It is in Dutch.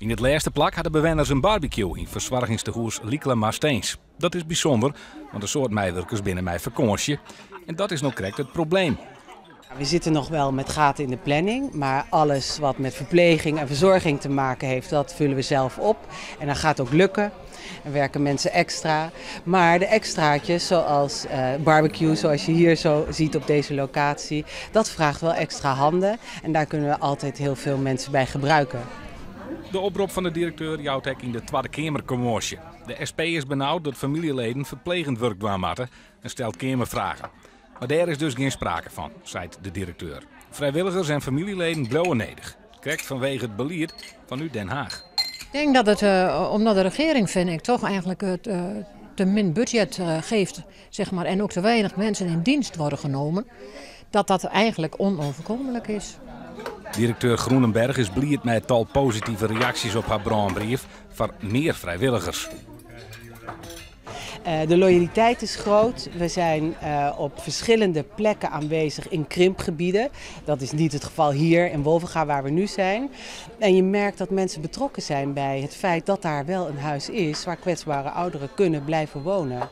In het laatste plak hadden bewoners een barbecue in verzorgingstehuis Liekla Maasteens. Dat is bijzonder, want een soort medewerkers binnen mijn vakantie. En dat is nou correct het probleem. We zitten nog wel met gaten in de planning, maar alles wat met verpleging en verzorging te maken heeft, dat vullen we zelf op. En dat gaat ook lukken. Er werken mensen extra. Maar de extraatjes, zoals barbecue, zoals je hier zo ziet op deze locatie, dat vraagt wel extra handen. En daar kunnen we altijd heel veel mensen bij gebruiken. De oproep van de directeur jouwt ook in de Tweede Kamercommissie. De SP is benauwd dat familieleden verplegend werk doen moeten en stelt kamervragen. Maar daar is dus geen sprake van, zei de directeur. Vrijwilligers en familieleden blijven nedig. Correct vanwege het beleid van u Den Haag. Ik denk dat het, omdat de regering, vind ik, toch eigenlijk het te min budget geeft, zeg maar, en ook te weinig mensen in dienst worden genomen, dat dat eigenlijk onoverkomelijk is. Directeur Groenenberg is blij met het tal positieve reacties op haar brandbrief voor meer vrijwilligers. De loyaliteit is groot. We zijn op verschillende plekken aanwezig in krimpgebieden. Dat is niet het geval hier in Wolvenga waar we nu zijn. En je merkt dat mensen betrokken zijn bij het feit dat daar wel een huis is waar kwetsbare ouderen kunnen blijven wonen.